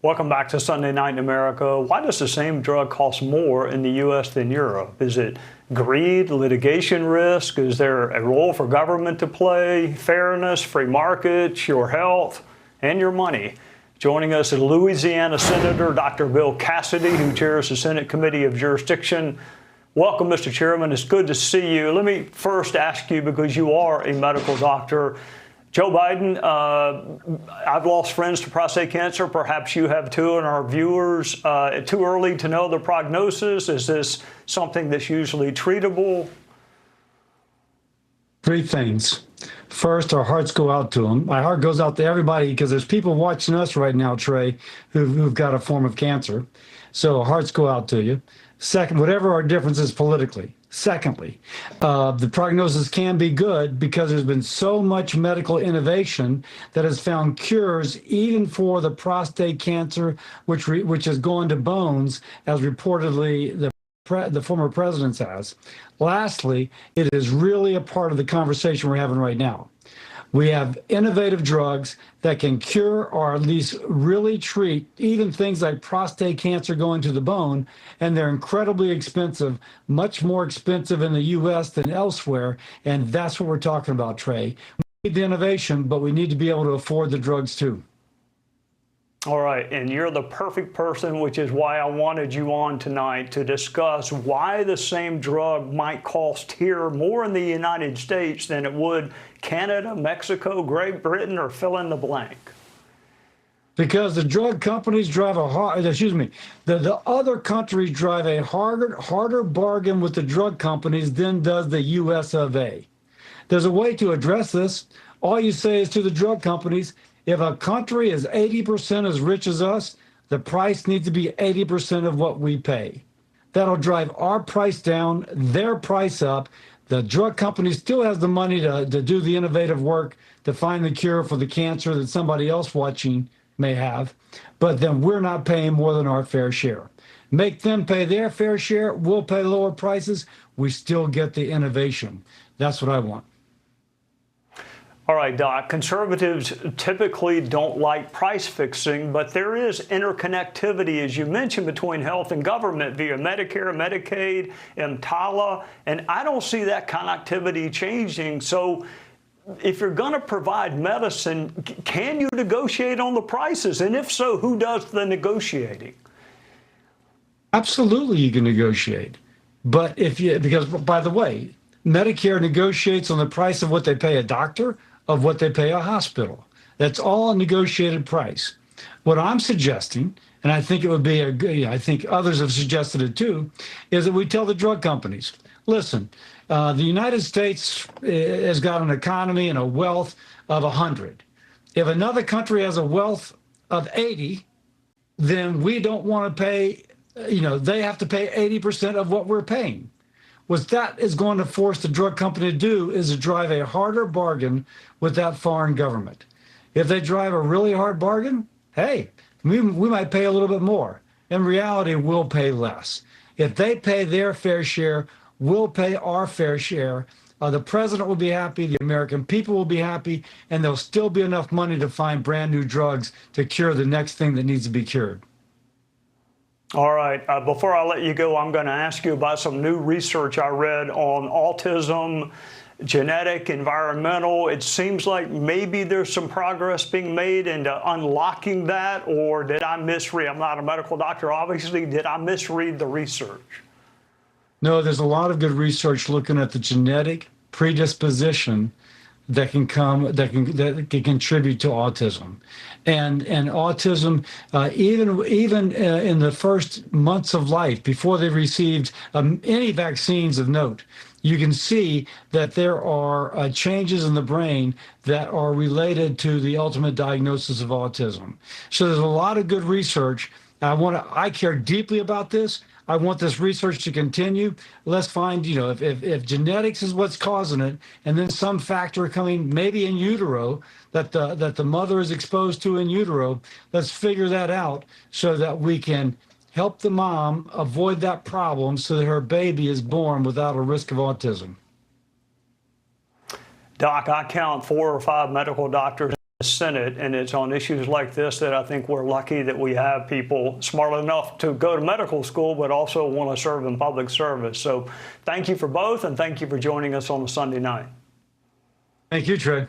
Welcome back to Sunday Night in America. Why does the same drug cost more in the U.S. than Europe? Is it greed, litigation risk? Is there a role for government to play? Fairness, free markets, your health, and your money? Joining us is Louisiana Senator Dr. Bill Cassidy, who chairs the Senate Committee of Jurisdiction. Welcome, Mr. Chairman. It's good to see you. Let me first ask you, because you are a medical doctor, Joe Biden, I've lost friends to prostate cancer. Perhaps you have too, and our viewers. Too early to know the prognosis? Is this something that's usually treatable? Three things. First, our hearts go out to them. My heart goes out to everybody because there's people watching us right now, Trey, who've got a form of cancer. So hearts go out to you. Second, whatever our difference is politically. Secondly, the prognosis can be good because there's been so much medical innovation that has found cures even for the prostate cancer, which has gone to bones, as reportedly the former president has. Lastly, it is really a part of the conversation we're having right now. We have innovative drugs that can cure or at least really treat even things like prostate cancer going to the bone, and they're incredibly expensive, much more expensive in the U.S. than elsewhere, and that's what we're talking about, Trey. We need the innovation, but we need to be able to afford the drugs too. All right, and you're the perfect person, which is why I wanted you on tonight to discuss why the same drug might cost here more in the United States than it would Canada, Mexico, Great Britain, or fill in the blank. Because the drug companies drive the other countries drive a harder bargain with the drug companies than does the US of A. There's a way to address this. All you say is to the drug companies, if a country is 80% as rich as us, the price needs to be 80% of what we pay. That'll drive our price down, their price up. The drug company still has the money to do the innovative work to find the cure for the cancer that somebody else watching may have, but then we're not paying more than our fair share. Make them pay their fair share, we'll pay lower prices, we still get the innovation. That's what I want. All right, Doc, conservatives typically don't like price fixing, but there is interconnectivity, as you mentioned, between health and government via Medicare, Medicaid, EMTALA, and I don't see that connectivity changing. So if you're going to provide medicine, can you negotiate on the prices? And if so, who does the negotiating? Absolutely, you can negotiate. But because by the way, Medicare negotiates on the price of what they pay a doctor, of what they pay a hospital. That's all a negotiated price. What I'm suggesting, and I think it would be I think others have suggested it too, is that we tell the drug companies, listen, the United States has got an economy and a wealth of 100. If another country has a wealth of 80, then we don't want to pay, they have to pay 80% of what we're paying. What that is going to force the drug company to do is to drive a harder bargain with that foreign government. If they drive a really hard bargain, hey, we might pay a little bit more. In reality, we'll pay less. If they pay their fair share, we'll pay our fair share. The president will be happy, the American people will be happy, and there'll still be enough money to find brand new drugs to cure the next thing that needs to be cured. All right. Before I let you go, I'm going to ask you about some new research I read on autism, genetic, environmental. It seems like maybe there's some progress being made into unlocking that, or did I misread? I'm not a medical doctor, obviously. Did I misread the research? No, there's a lot of good research looking at the genetic predisposition that can contribute to autism, and autism even in the first months of life before they received any vaccines of note, you can see that there are changes in the brain that are related to the ultimate diagnosis of autism. So there's a lot of good research. I care deeply about this. I want this research to continue. Let's find, if genetics is what's causing it, and then some factor coming maybe in utero that the mother is exposed to in utero, let's figure that out so that we can help the mom avoid that problem so that her baby is born without a risk of autism. Doc, I count 4 or 5 medical doctors the Senate, and it's on issues like this that I think we're lucky that we have people smart enough to go to medical school, but also want to serve in public service. So thank you for both, and thank you for joining us on a Sunday night. Thank you, Trey.